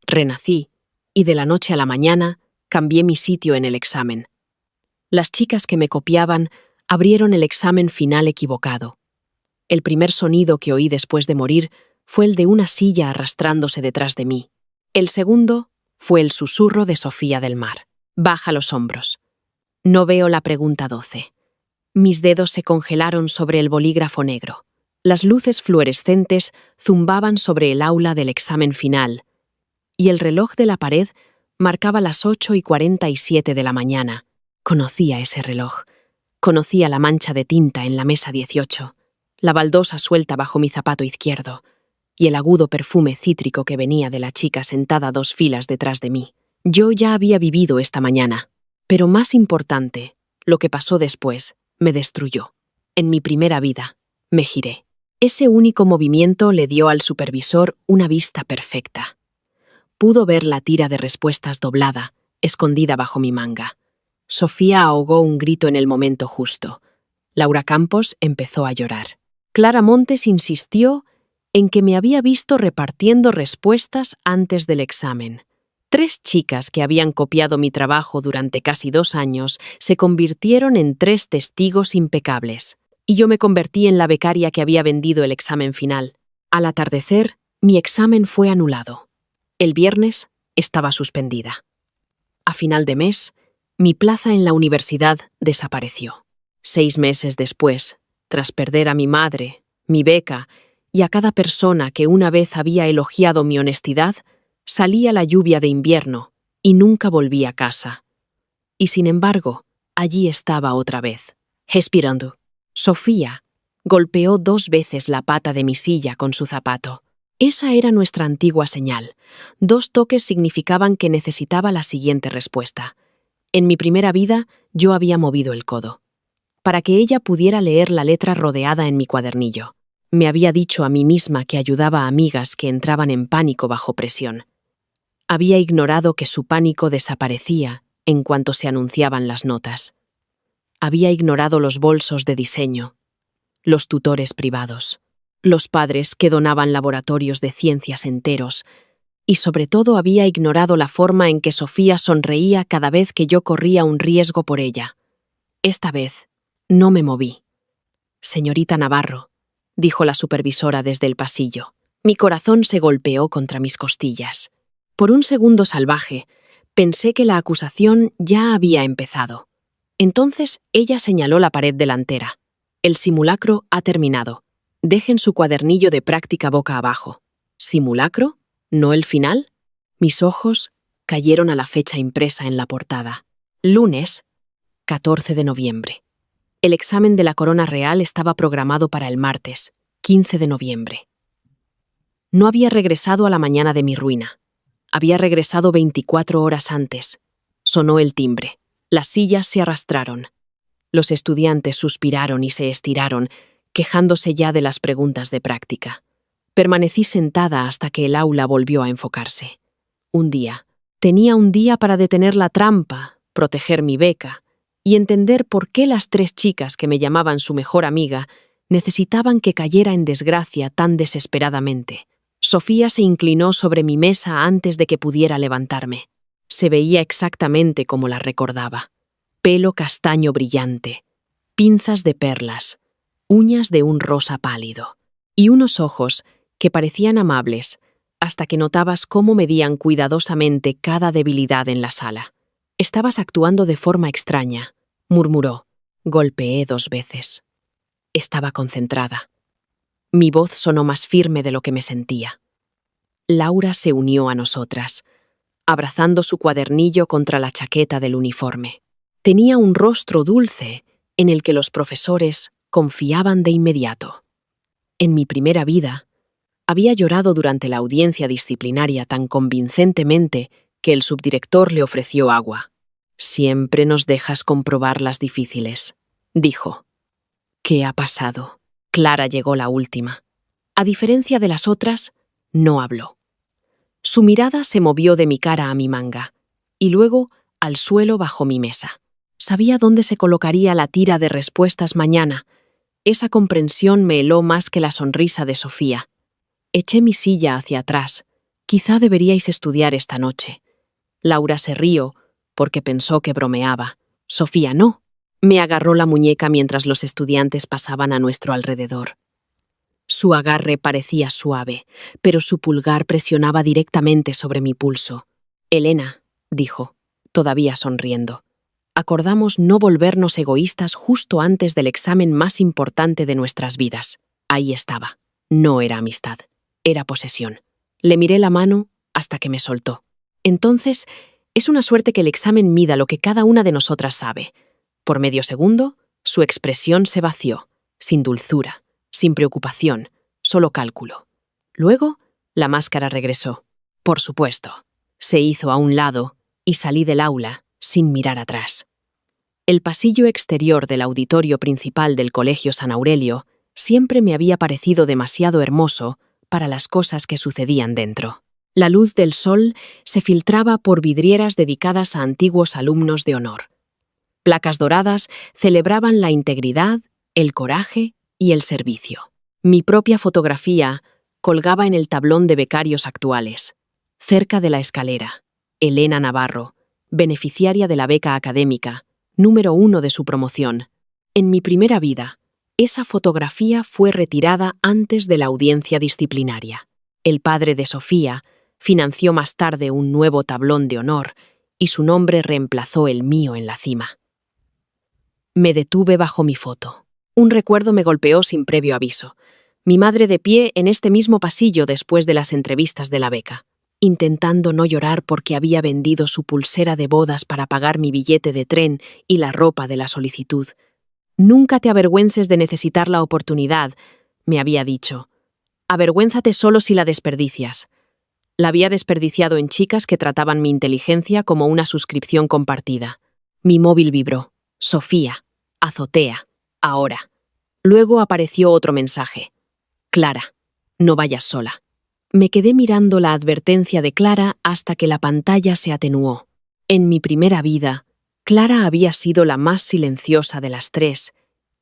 Renací, y de la noche a la mañana cambié mi sitio en el examen. Las chicas que me copiaban abrieron el examen final equivocado. El primer sonido que oí después de morir fue el de una silla arrastrándose detrás de mí. El segundo fue el susurro de Sofía del Mar. Baja los hombros. No veo la pregunta 12. Mis dedos se congelaron sobre el bolígrafo negro. Las luces fluorescentes zumbaban sobre el aula del examen final, y el reloj de la pared marcaba las 8:47 de la mañana. Conocía ese reloj. Conocía la mancha de tinta en la mesa 18, la baldosa suelta bajo mi zapato izquierdo, y el agudo perfume cítrico que venía de la chica sentada 2 filas detrás de mí. Yo ya había vivido esta mañana, pero más importante, lo que pasó después me destruyó. En mi primera vida, me giré. Ese único movimiento le dio al supervisor una vista perfecta. Pudo ver la tira de respuestas doblada, escondida bajo mi manga. Sofía ahogó un grito en el momento justo. Laura Campos empezó a llorar. Clara Montes insistió en que me había visto repartiendo respuestas antes del examen. 3 chicas que habían copiado mi trabajo durante casi 2 años se convirtieron en 3 testigos impecables, y yo me convertí en la becaria que había vendido el examen final. Al atardecer, mi examen fue anulado. El viernes estaba suspendida. A final de mes, mi plaza en la universidad desapareció. 6 meses después, tras perder a mi madre, mi beca y a cada persona que una vez había elogiado mi honestidad, salía la lluvia de invierno y nunca volví a casa. Y sin embargo, allí estaba otra vez, respirando. Sofía golpeó 2 veces la pata de mi silla con su zapato. Esa era nuestra antigua señal. 2 toques significaban que necesitaba la siguiente respuesta. En mi primera vida, yo había movido el codo, para que ella pudiera leer la letra rodeada en mi cuadernillo. Me había dicho a mí misma que ayudaba a amigas que entraban en pánico bajo presión. Había ignorado que su pánico desaparecía en cuanto se anunciaban las notas. Había ignorado los bolsos de diseño, los tutores privados, los padres que donaban laboratorios de ciencias enteros, y sobre todo había ignorado la forma en que Sofía sonreía cada vez que yo corría un riesgo por ella. Esta vez no me moví. «Señorita Navarro», dijo la supervisora desde el pasillo. Mi corazón se golpeó contra mis costillas. Por un segundo salvaje, pensé que la acusación ya había empezado. Entonces ella señaló la pared delantera. «El simulacro ha terminado. Dejen su cuadernillo de práctica boca abajo». ¿Simulacro? ¿No el final? Mis ojos cayeron a la fecha impresa en la portada. Lunes, 14 de noviembre. El examen de la Corona Real estaba programado para el martes, 15 de noviembre. No había regresado a la mañana de mi ruina. Había regresado 24 horas antes. Sonó el timbre. Las sillas se arrastraron. Los estudiantes suspiraron y se estiraron, quejándose ya de las preguntas de práctica. Permanecí sentada hasta que el aula volvió a enfocarse. Tenía un día para detener la trampa, proteger mi beca y entender por qué las 3 chicas que me llamaban su mejor amiga necesitaban que cayera en desgracia tan desesperadamente. Sofía se inclinó sobre mi mesa antes de que pudiera levantarme. Se veía exactamente como la recordaba. Pelo castaño brillante, pinzas de perlas, uñas de un rosa pálido y unos ojos que parecían amables hasta que notabas cómo medían cuidadosamente cada debilidad en la sala. «Estabas actuando de forma extraña», murmuró. Golpeé 2 veces. Estaba concentrada. Mi voz sonó más firme de lo que me sentía. Laura se unió a nosotras, abrazando su cuadernillo contra la chaqueta del uniforme. Tenía un rostro dulce en el que los profesores confiaban de inmediato. En mi primera vida, había llorado durante la audiencia disciplinaria tan convincentemente que el subdirector le ofreció agua. «Siempre nos dejas comprobar las difíciles», dijo. «¿Qué ha pasado?» Clara llegó la última. A diferencia de las otras, no habló. Su mirada se movió de mi cara a mi manga, y luego al suelo bajo mi mesa. Sabía dónde se colocaría la tira de respuestas mañana. Esa comprensión me heló más que la sonrisa de Sofía. Eché mi silla hacia atrás, Quizá deberíais estudiar esta noche. Laura se rió porque pensó que bromeaba. Sofía no. Me agarró la muñeca mientras los estudiantes pasaban a nuestro alrededor. Su agarre parecía suave, pero su pulgar presionaba directamente sobre mi pulso. Elena, dijo, todavía sonriendo. Acordamos no volvernos egoístas justo antes del examen más importante de nuestras vidas. Ahí estaba. No era amistad, era posesión. Le miré la mano hasta que me soltó. Entonces, es una suerte que el examen mida lo que cada una de nosotras sabe. Por medio segundo, su expresión se vació, sin dulzura, sin preocupación, solo cálculo. Luego, la máscara regresó. Por supuesto. Se hizo a un lado y salí del aula sin mirar atrás. El pasillo exterior del auditorio principal del Colegio San Aurelio siempre me había parecido demasiado hermoso para las cosas que sucedían dentro. La luz del sol se filtraba por vidrieras dedicadas a antiguos alumnos de honor. Placas doradas celebraban la integridad, el coraje y el servicio. Mi propia fotografía colgaba en el tablón de becarios actuales. Cerca de la escalera, Elena Navarro, beneficiaria de la beca académica, número 1 de su promoción. En mi primera vida, esa fotografía fue retirada antes de la audiencia disciplinaria. El padre de Sofía financió más tarde un nuevo tablón de honor y su nombre reemplazó el mío en la cima. Me detuve bajo mi foto. Un recuerdo me golpeó sin previo aviso. Mi madre de pie en este mismo pasillo después de las entrevistas de la beca, intentando no llorar porque había vendido su pulsera de bodas para pagar mi billete de tren y la ropa de la solicitud. Nunca te avergüences de necesitar la oportunidad, me había dicho. Avergüénzate solo si la desperdicias. La había desperdiciado en chicas que trataban mi inteligencia como una suscripción compartida. Mi móvil vibró. Sofía. Azotea. Ahora. Luego apareció otro mensaje. Clara. No vayas sola. Me quedé mirando la advertencia de Clara hasta que la pantalla se atenuó. En mi primera vida, Clara había sido la más silenciosa de las tres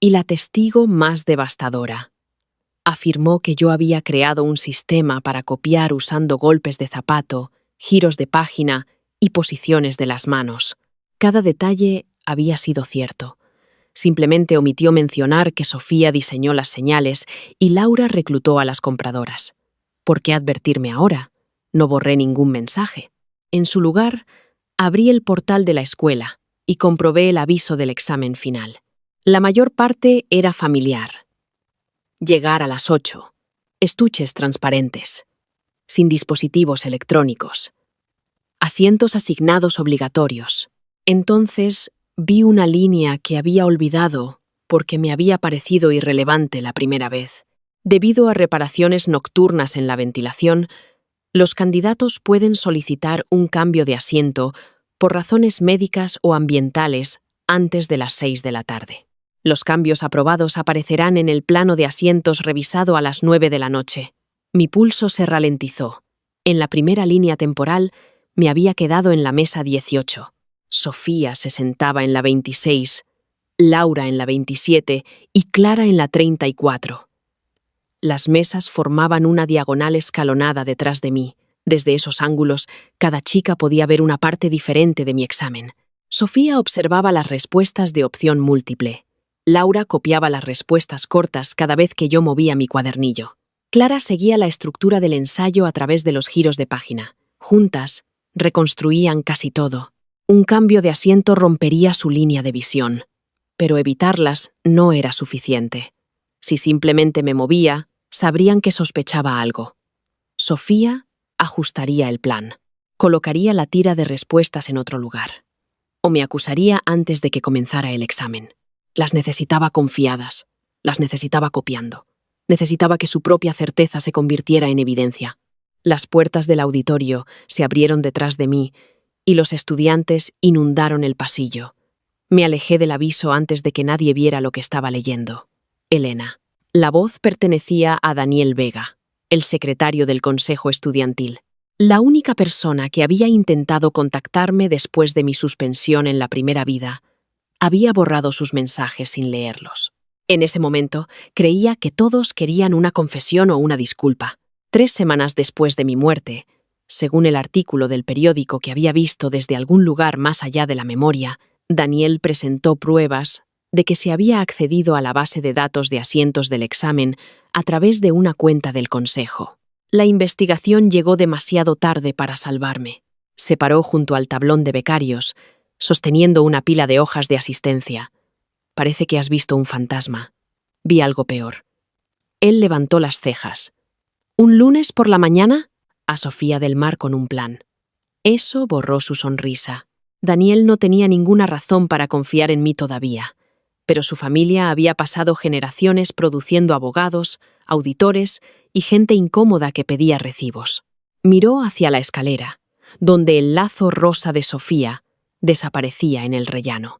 y la testigo más devastadora. Afirmó que yo había creado un sistema para copiar usando golpes de zapato, giros de página y posiciones de las manos. Cada detalle había sido cierto. Simplemente omitió mencionar que Sofía diseñó las señales y Laura reclutó a las compradoras. ¿Por qué advertirme ahora? No borré ningún mensaje. En su lugar, abrí el portal de la escuela y comprobé el aviso del examen final. La mayor parte era familiar. Llegar a las 8. Estuches transparentes. Sin dispositivos electrónicos. Asientos asignados obligatorios. Entonces vi una línea que había olvidado porque me había parecido irrelevante la primera vez. Debido a reparaciones nocturnas en la ventilación, los candidatos pueden solicitar un cambio de asiento por razones médicas o ambientales antes de las 6 de la tarde. Los cambios aprobados aparecerán en el plano de asientos revisado a las 9 de la noche. Mi pulso se ralentizó. En la primera línea temporal me había quedado en la mesa 18. Sofía se sentaba en la 26, Laura en la 27 y Clara en la 34. Las mesas formaban una diagonal escalonada detrás de mí. Desde esos ángulos, cada chica podía ver una parte diferente de mi examen. Sofía observaba las respuestas de opción múltiple. Laura copiaba las respuestas cortas cada vez que yo movía mi cuadernillo. Clara seguía la estructura del ensayo a través de los giros de página. Juntas, reconstruían casi todo. Un cambio de asiento rompería su línea de visión. Pero evitarlas no era suficiente. Si simplemente me movía, sabrían que sospechaba algo. Sofía ajustaría el plan. Colocaría la tira de respuestas en otro lugar. O me acusaría antes de que comenzara el examen. Las necesitaba confiadas, las necesitaba copiando. Necesitaba que su propia certeza se convirtiera en evidencia. Las puertas del auditorio se abrieron detrás de mí y los estudiantes inundaron el pasillo. Me alejé del aviso antes de que nadie viera lo que estaba leyendo. Elena. La voz pertenecía a Daniel Vega, el secretario del Consejo Estudiantil. La única persona que había intentado contactarme después de mi suspensión en la primera vida. Había borrado sus mensajes sin leerlos. En ese momento, creía que todos querían una confesión o una disculpa. 3 semanas después de mi muerte, Según el artículo del periódico que había visto desde algún lugar más allá de la memoria, Daniel presentó pruebas de que se había accedido a la base de datos de asientos del examen a través de una cuenta del consejo. La investigación llegó demasiado tarde para salvarme. Se paró junto al tablón de becarios, sosteniendo una pila de hojas de asistencia. Parece que has visto un fantasma. Vi algo peor. Él levantó las cejas. ¿Un lunes por la mañana? A Sofía del Mar con un plan. Eso borró su sonrisa. Daniel no tenía ninguna razón para confiar en mí todavía, pero su familia había pasado generaciones produciendo abogados, auditores y gente incómoda que pedía recibos. Miró hacia la escalera, donde el lazo rosa de Sofía desaparecía en el rellano.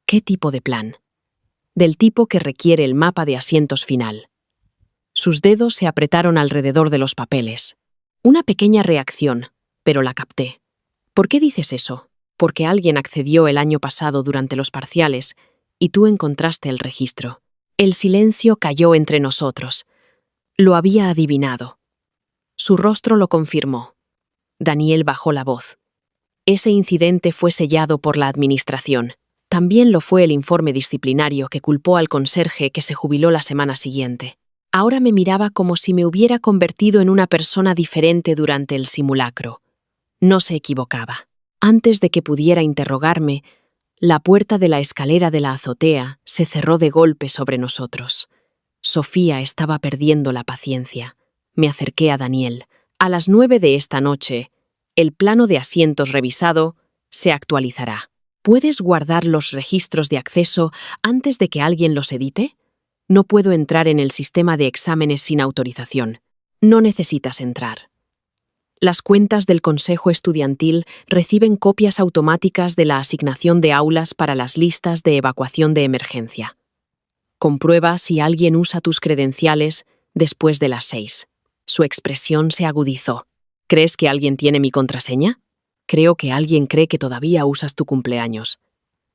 ¿Qué tipo de plan? Del tipo que requiere el mapa de asientos final. Sus dedos se apretaron alrededor de los papeles. Una pequeña reacción, pero la capté. ¿Por qué dices eso? Porque alguien accedió el año pasado durante los parciales y tú encontraste el registro. El silencio cayó entre nosotros. Lo había adivinado. Su rostro lo confirmó. Daniel bajó la voz. Ese incidente fue sellado por la administración. También lo fue el informe disciplinario que culpó al conserje que se jubiló la semana siguiente. Ahora me miraba como si me hubiera convertido en una persona diferente durante el simulacro. No se equivocaba. Antes de que pudiera interrogarme, la puerta de la escalera de la azotea se cerró de golpe sobre nosotros. Sofía estaba perdiendo la paciencia. Me acerqué a Daniel. A las 9 de esta noche, el plano de asientos revisado se actualizará. ¿Puedes guardar los registros de acceso antes de que alguien los edite? No puedo entrar en el sistema de exámenes sin autorización. No necesitas entrar. Las cuentas del Consejo Estudiantil reciben copias automáticas de la asignación de aulas para las listas de evacuación de emergencia. Comprueba si alguien usa tus credenciales después de las 6. Su expresión se agudizó. ¿Crees que alguien tiene mi contraseña? Creo que alguien cree que todavía usas tu cumpleaños.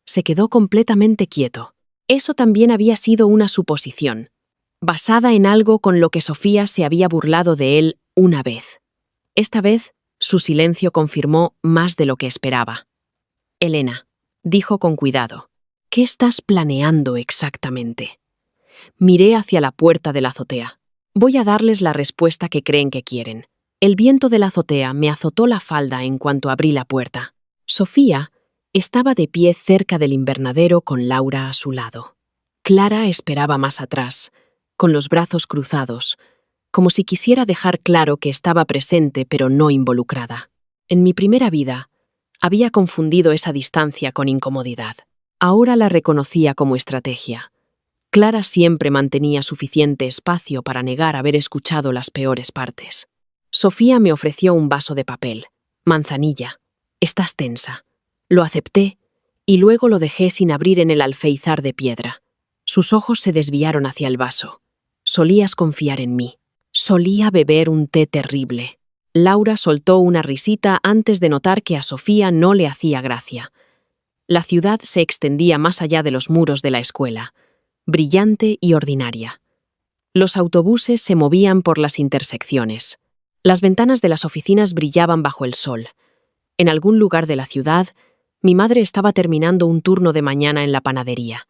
Se quedó completamente quieto. Eso también había sido una suposición, basada en algo con lo que Sofía se había burlado de él una vez. Esta vez, su silencio confirmó más de lo que esperaba. Elena, dijo con cuidado, ¿qué estás planeando exactamente? Miré hacia la puerta de la azotea. Voy a darles la respuesta que creen que quieren. El viento de la azotea me azotó la falda en cuanto abrí la puerta. Sofía estaba de pie cerca del invernadero con Laura a su lado. Clara esperaba más atrás, con los brazos cruzados, como si quisiera dejar claro que estaba presente pero no involucrada. En mi primera vida, había confundido esa distancia con incomodidad. Ahora la reconocía como estrategia. Clara siempre mantenía suficiente espacio para negar haber escuchado las peores partes. Sofía me ofreció un vaso de papel. Manzanilla. Estás tensa. Lo acepté y luego lo dejé sin abrir en el alféizar de piedra. Sus ojos se desviaron hacia el vaso. Solías confiar en mí. Solía beber un té terrible. Laura soltó una risita antes de notar que a Sofía no le hacía gracia. La ciudad se extendía más allá de los muros de la escuela, brillante y ordinaria. Los autobuses se movían por las intersecciones. Las ventanas de las oficinas brillaban bajo el sol. En algún lugar de la ciudad, mi madre estaba terminando un turno de mañana en la panadería,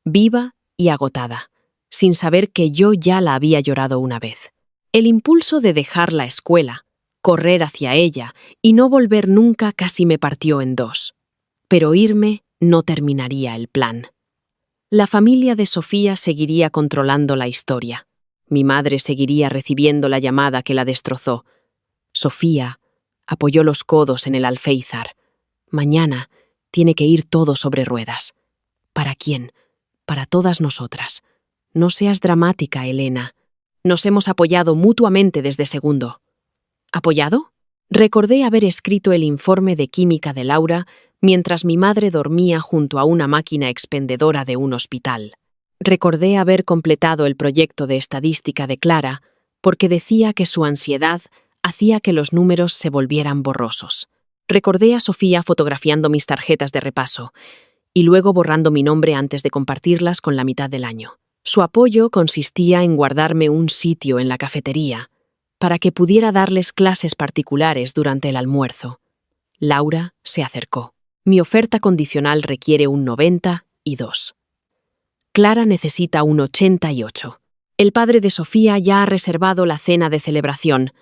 viva y agotada, sin saber que yo ya la había llorado una vez. El impulso de dejar la escuela, correr hacia ella y no volver nunca casi me partió en dos. Pero irme no terminaría el plan. La familia de Sofía seguiría controlando la historia. Mi madre seguiría recibiendo la llamada que la destrozó. Sofía apoyó los codos en el alféizar. Mañana tiene que ir todo sobre ruedas. ¿Para quién? Para todas nosotras. No seas dramática, Elena. Nos hemos apoyado mutuamente desde segundo. ¿Apoyado? Recordé haber escrito el informe de química de Laura mientras mi madre dormía junto a una máquina expendedora de un hospital. Recordé haber completado el proyecto de estadística de Clara porque decía que su ansiedad hacía que los números se volvieran borrosos. Recordé a Sofía fotografiando mis tarjetas de repaso y luego borrando mi nombre antes de compartirlas con la mitad del año. Su apoyo consistía en guardarme un sitio en la cafetería, para que pudiera darles clases particulares durante el almuerzo. Laura se acercó. Mi oferta condicional requiere un 92. Clara necesita un 88. El padre de Sofía ya ha reservado la cena de celebración.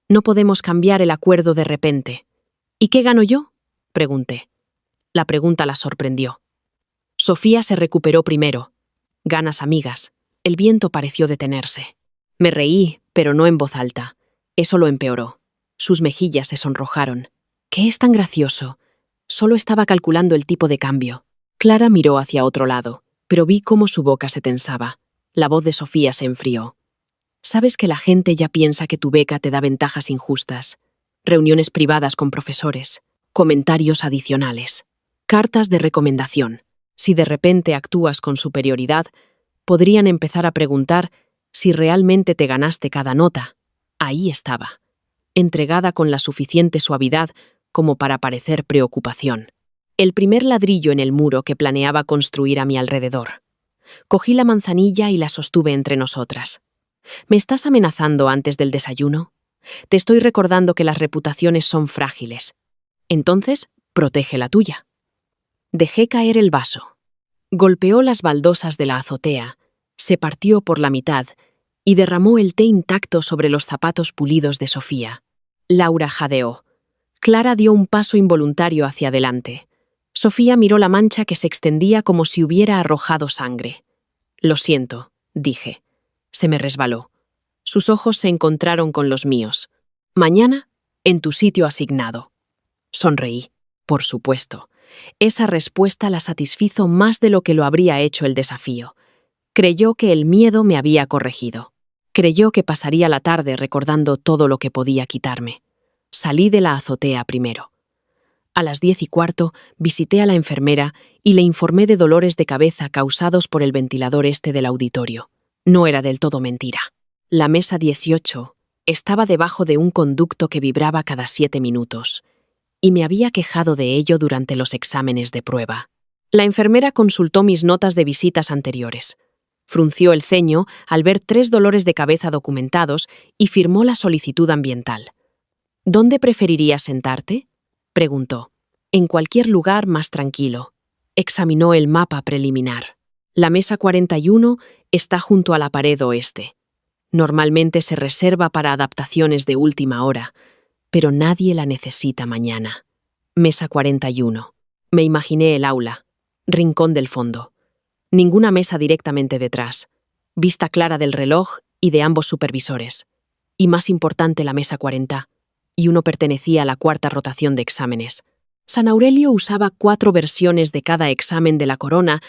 No podemos cambiar el acuerdo de repente. ¿Y qué gano yo?, pregunté. La pregunta la sorprendió. Sofía se recuperó primero. Ganas amigas. El viento pareció detenerse. Me reí, pero no en voz alta. Eso lo empeoró. Sus mejillas se sonrojaron. ¿Qué es tan gracioso? Solo estaba calculando el tipo de cambio. Clara miró hacia otro lado, pero vi cómo su boca se tensaba. La voz de Sofía se enfrió. Sabes que la gente ya piensa que tu beca te da ventajas injustas. Reuniones privadas con profesores. Comentarios adicionales. Cartas de recomendación. Si de repente actúas con superioridad, podrían empezar a preguntar si realmente te ganaste cada nota. Ahí estaba, entregada con la suficiente suavidad como para parecer preocupación. El primer ladrillo en el muro que planeaba construir a mi alrededor. Cogí la manzanilla y la sostuve entre nosotras. ¿Me estás amenazando antes del desayuno? Te estoy recordando que las reputaciones son frágiles. Entonces, protege la tuya. Dejé caer el vaso. Golpeó las baldosas de la azotea, se partió por la mitad y derramó el té intacto sobre los zapatos pulidos de Sofía. Laura jadeó. Clara dio un paso involuntario hacia adelante. Sofía miró la mancha que se extendía como si hubiera arrojado sangre. Lo siento, dije. Se me resbaló. Sus ojos se encontraron con los míos. Mañana, en tu sitio asignado. Sonreí. Por supuesto. Esa respuesta la satisfizo más de lo que lo habría hecho el desafío. Creyó que el miedo me había corregido. Creyó que pasaría la tarde recordando todo lo que podía quitarme. Salí de la azotea primero. A las 10:15 visité a la enfermera y le informé de dolores de cabeza causados por el ventilador este del auditorio. No era del todo mentira. La mesa 18 estaba debajo de un conducto que vibraba cada 7 minutos, y me había quejado de ello durante los exámenes de prueba. La enfermera consultó mis notas de visitas anteriores. Frunció el ceño al ver 3 dolores de cabeza documentados y firmó la solicitud ambiental. ¿Dónde preferirías sentarte?, preguntó. En cualquier lugar más tranquilo. Examinó el mapa preliminar. La mesa 41 está junto a la pared oeste. Normalmente se reserva para adaptaciones de última hora, pero nadie la necesita mañana. Mesa 41. Me imaginé el aula. Rincón del fondo. Ninguna mesa directamente detrás. Vista clara del reloj y de ambos supervisores. Y más importante, la mesa 40. Y uno pertenecía a la 4ª rotación de exámenes. San Aurelio usaba 4 versiones de cada examen de la corona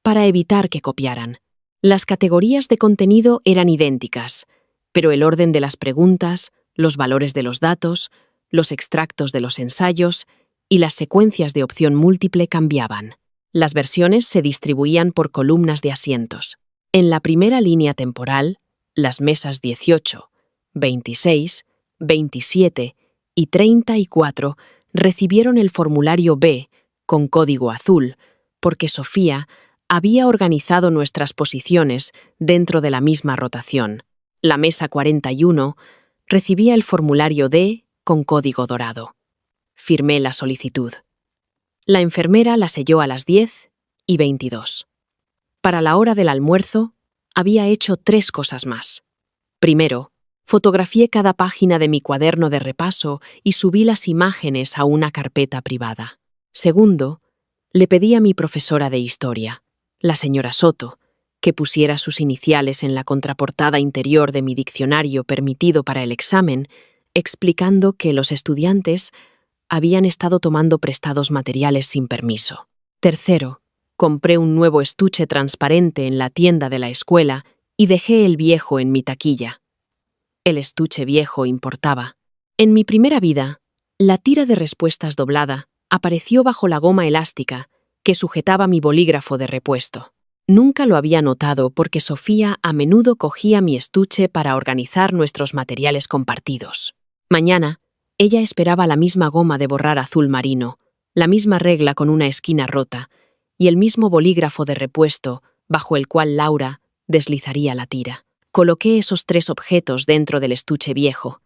para evitar que copiaran. Las categorías de contenido eran idénticas, pero el orden de las preguntas, los valores de los datos, los extractos de los ensayos y las secuencias de opción múltiple cambiaban. Las versiones se distribuían por columnas de asientos. En la primera línea temporal, las mesas 18, 26, 27 y 34 recibieron el formulario B con código azul, porque Sofía había organizado nuestras posiciones dentro de la misma rotación. La mesa 41 recibía el formulario D con código dorado. Firmé la solicitud. La enfermera la selló a las 10:22. Para la hora del almuerzo, había hecho 3 cosas más. Primero, fotografié cada página de mi cuaderno de repaso y subí las imágenes a una carpeta privada. Segundo, le pedí a mi profesora de historia, la señora Soto, que pusiera sus iniciales en la contraportada interior de mi diccionario permitido para el examen, explicando que los estudiantes habían estado tomando prestados materiales sin permiso. Tercero, compré un nuevo estuche transparente en la tienda de la escuela y dejé el viejo en mi taquilla. El estuche viejo importaba. En mi primera vida, la tira de respuestas doblada apareció bajo la goma elástica que sujetaba mi bolígrafo de repuesto. Nunca lo había notado porque Sofía a menudo cogía mi estuche para organizar nuestros materiales compartidos. Mañana, ella esperaba la misma goma de borrar azul marino, la misma regla con una esquina rota y el mismo bolígrafo de repuesto bajo el cual Laura deslizaría la tira. Coloqué esos 3 objetos dentro del estuche viejo.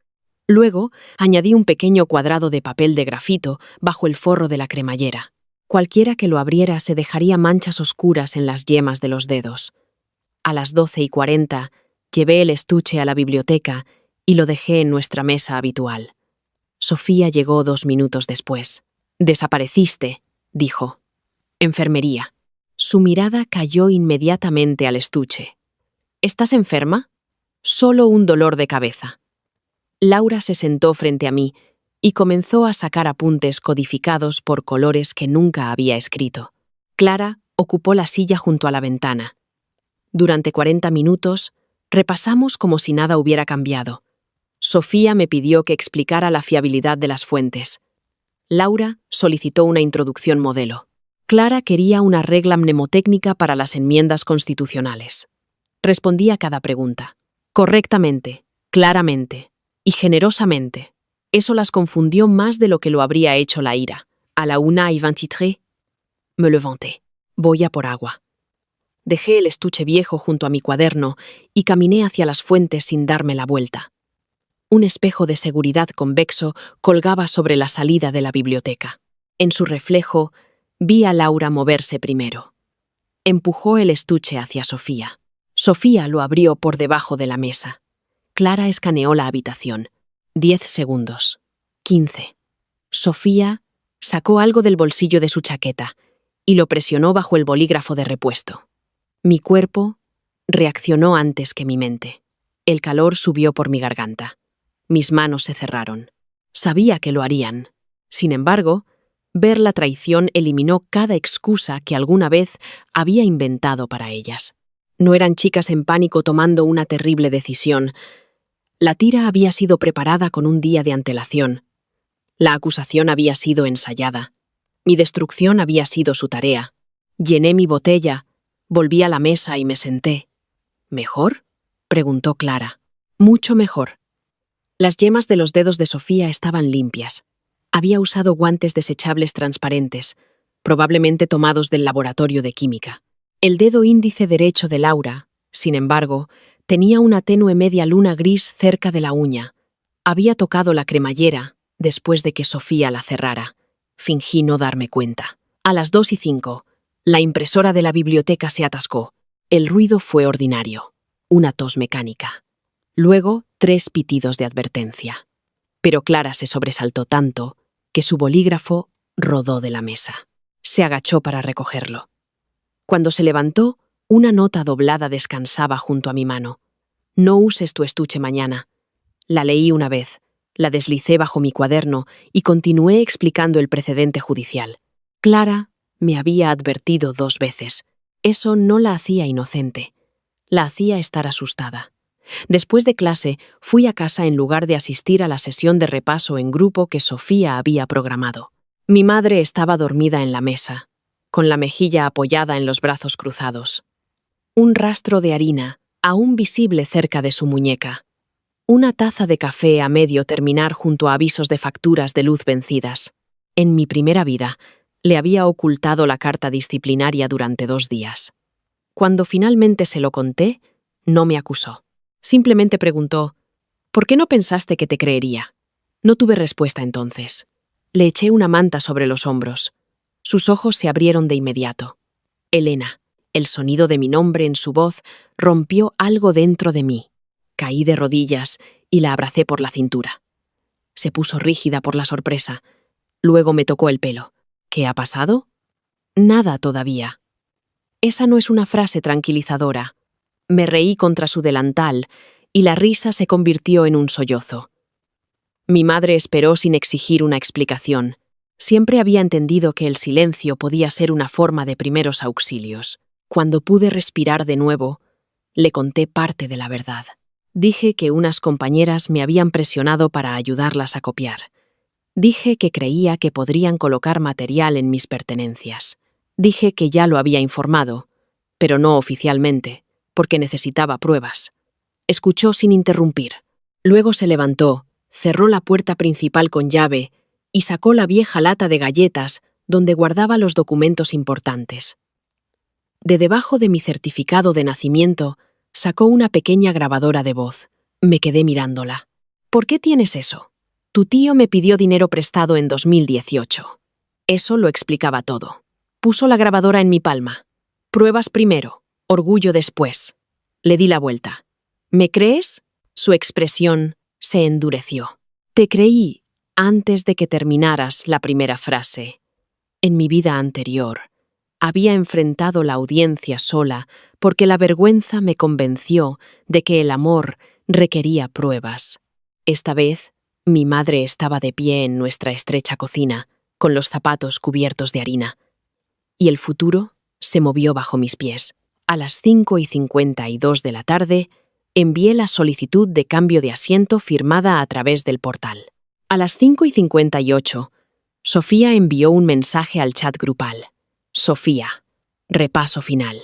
Luego, añadí un pequeño cuadrado de papel de grafito bajo el forro de la cremallera. Cualquiera que lo abriera se dejaría manchas oscuras en las yemas de los dedos. A las 12:40, llevé el estuche a la biblioteca y lo dejé en nuestra mesa habitual. Sofía llegó 2 minutos después. «Desapareciste», dijo. «Enfermería». Su mirada cayó inmediatamente al estuche. «¿Estás enferma?» «Solo un dolor de cabeza». Laura se sentó frente a mí y comenzó a sacar apuntes codificados por colores que nunca había escrito. Clara ocupó la silla junto a la ventana. Durante 40 minutos, repasamos como si nada hubiera cambiado. Sofía me pidió que explicara la fiabilidad de las fuentes. Laura solicitó una introducción modelo. Clara quería una regla mnemotécnica para las enmiendas constitucionales. Respondí a cada pregunta. Correctamente, claramente y generosamente. Eso las confundió más de lo que lo habría hecho la ira. A la 1:23, me levanté. Voy a por agua. Dejé el estuche viejo junto a mi cuaderno y caminé hacia las fuentes sin darme la vuelta. Un espejo de seguridad convexo colgaba sobre la salida de la biblioteca. En su reflejo, vi a Laura moverse primero. Empujó el estuche hacia Sofía. Sofía lo abrió por debajo de la mesa. Clara escaneó la habitación. 10 segundos. 15. Sofía sacó algo del bolsillo de su chaqueta y lo presionó bajo el bolígrafo de repuesto. Mi cuerpo reaccionó antes que mi mente. El calor subió por mi garganta. Mis manos se cerraron. Sabía que lo harían. Sin embargo, ver la traición eliminó cada excusa que alguna vez había inventado para ellas. No eran chicas en pánico tomando una terrible decisión. La tira había sido preparada con un día de antelación. La acusación había sido ensayada. Mi destrucción había sido su tarea. Llené mi botella, volví a la mesa y me senté. ¿Mejor?, preguntó Clara. Mucho mejor. Las yemas de los dedos de Sofía estaban limpias. Había usado guantes desechables transparentes, probablemente tomados del laboratorio de química. El dedo índice derecho de Laura, sin embargo, tenía una tenue media luna gris cerca de la uña. Había tocado la cremallera después de que Sofía la cerrara. Fingí no darme cuenta. A las 2:05, la impresora de la biblioteca se atascó. El ruido fue ordinario. Una tos mecánica. Luego, 3 pitidos de advertencia. Pero Clara se sobresaltó tanto que su bolígrafo rodó de la mesa. Se agachó para recogerlo. Cuando se levantó, una nota doblada descansaba junto a mi mano. No uses tu estuche mañana. La leí una vez, la deslicé bajo mi cuaderno y continué explicando el precedente judicial. Clara me había advertido 2 veces. Eso no la hacía inocente. La hacía estar asustada. Después de clase, fui a casa en lugar de asistir a la sesión de repaso en grupo que Sofía había programado. Mi madre estaba dormida en la mesa, con la mejilla apoyada en los brazos cruzados. Un rastro de harina, aún visible cerca de su muñeca. Una taza de café a medio terminar junto a avisos de facturas de luz vencidas. En mi primera vida, le había ocultado la carta disciplinaria durante 2 días. Cuando finalmente se lo conté, no me acusó. Simplemente preguntó, ¿por qué no pensaste que te creería? No tuve respuesta entonces. Le eché una manta sobre los hombros. Sus ojos se abrieron de inmediato. Elena, el sonido de mi nombre en su voz rompió algo dentro de mí. Caí de rodillas y la abracé por la cintura. Se puso rígida por la sorpresa. Luego me tocó el pelo. ¿Qué ha pasado? Nada todavía. Esa no es una frase tranquilizadora. Me reí contra su delantal y la risa se convirtió en un sollozo. Mi madre esperó sin exigir una explicación. Siempre había entendido que el silencio podía ser una forma de primeros auxilios. Cuando pude respirar de nuevo, le conté parte de la verdad. Dije que unas compañeras me habían presionado para ayudarlas a copiar. Dije que creía que podrían colocar material en mis pertenencias. Dije que ya lo había informado, pero no oficialmente, porque necesitaba pruebas. Escuchó sin interrumpir. Luego se levantó, cerró la puerta principal con llave y sacó la vieja lata de galletas donde guardaba los documentos importantes. De debajo de mi certificado de nacimiento Sacó una pequeña grabadora de voz. Me quedé mirándola. ¿Por qué tienes eso? Tu tío me pidió dinero prestado en 2018. Eso lo explicaba todo. Puso la grabadora en mi palma. Pruebas primero, orgullo después. Le di la vuelta. ¿Me crees? Su expresión se endureció. Te creí antes de que terminaras la primera frase. En mi vida anterior, había enfrentado la audiencia sola porque la vergüenza me convenció de que el amor requería pruebas. Esta vez, mi madre estaba de pie en nuestra estrecha cocina, con los zapatos cubiertos de harina. Y el futuro se movió bajo mis pies. A las 5:52 de la tarde, envié la solicitud de cambio de asiento firmada a través del portal. A las 5:58, Sofía envió un mensaje al chat grupal. Sofía. Repaso final.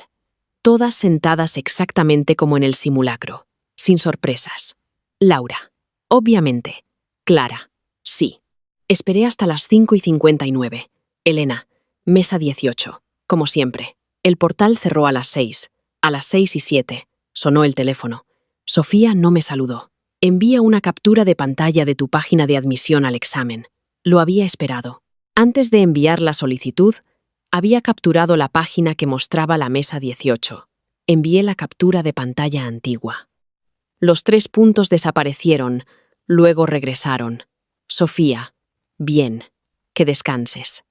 Todas sentadas exactamente como en el simulacro, sin sorpresas. Laura. Obviamente. Clara. Sí. Esperé hasta las 5:59. Elena. Mesa 18. Como siempre. El portal cerró a las 6. A las 6:07. Sonó el teléfono. Sofía no me saludó. Envía una captura de pantalla de tu página de admisión al examen. Lo había esperado. Antes de enviar la solicitud, había capturado la página que mostraba la mesa 18. Envié la captura de pantalla antigua. Los 3 puntos desaparecieron, luego regresaron. Sofía. Bien. Que descanses.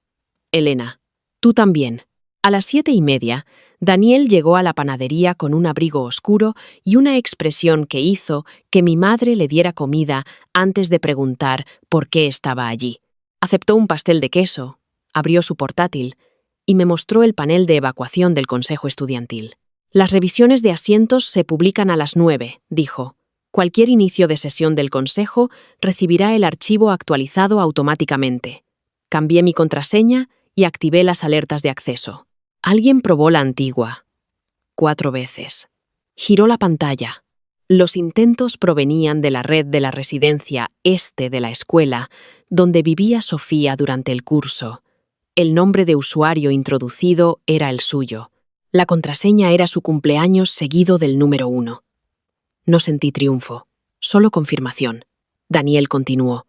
Elena. Tú también. A las 7:30, Daniel llegó a la panadería con un abrigo oscuro y una expresión que hizo que mi madre le diera comida antes de preguntar por qué estaba allí. Aceptó un pastel de queso, abrió su portátil y me mostró el panel de evacuación del Consejo Estudiantil. Las revisiones de asientos se publican a las 9, dijo. Cualquier inicio de sesión del Consejo recibirá el archivo actualizado automáticamente. Cambié mi contraseña y activé las alertas de acceso. Alguien probó la antigua. 4 veces. Giró la pantalla. Los intentos provenían de la red de la residencia este de la escuela, donde vivía Sofía durante el curso. El nombre de usuario introducido era el suyo. La contraseña era su cumpleaños seguido del número 1. No sentí triunfo, solo confirmación. Daniel continuó.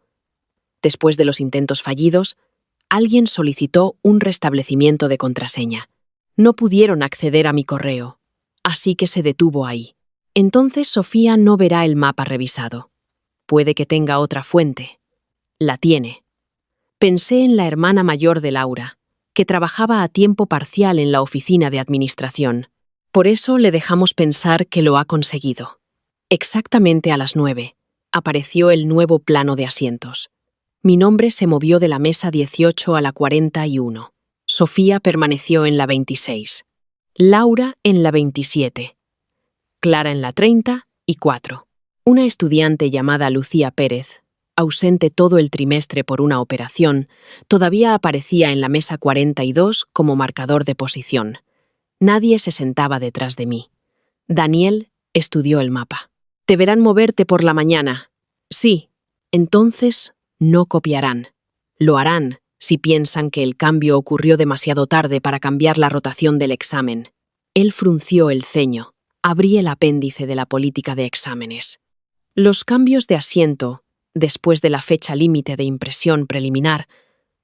Después de los intentos fallidos, alguien solicitó un restablecimiento de contraseña. No pudieron acceder a mi correo, así que se detuvo ahí. Entonces Sofía no verá el mapa revisado. Puede que tenga otra fuente. La tiene. Pensé en la hermana mayor de Laura, que trabajaba a tiempo parcial en la oficina de administración. Por eso le dejamos pensar que lo ha conseguido. Exactamente a las 9, apareció el nuevo plano de asientos. Mi nombre se movió de la mesa 18 a la 41. Sofía permaneció en la 26. Laura en la 27. Clara en la 34. Una estudiante llamada Lucía Pérez, ausente todo el trimestre por una operación, todavía aparecía en la mesa 42 como marcador de posición. Nadie se sentaba detrás de mí. Daniel estudió el mapa. Te verán moverte por la mañana. Sí, entonces no copiarán. Lo harán si piensan que el cambio ocurrió demasiado tarde para cambiar la rotación del examen. Él frunció el ceño. Abrí el apéndice de la política de exámenes. Los cambios de asiento, después de la fecha límite de impresión preliminar,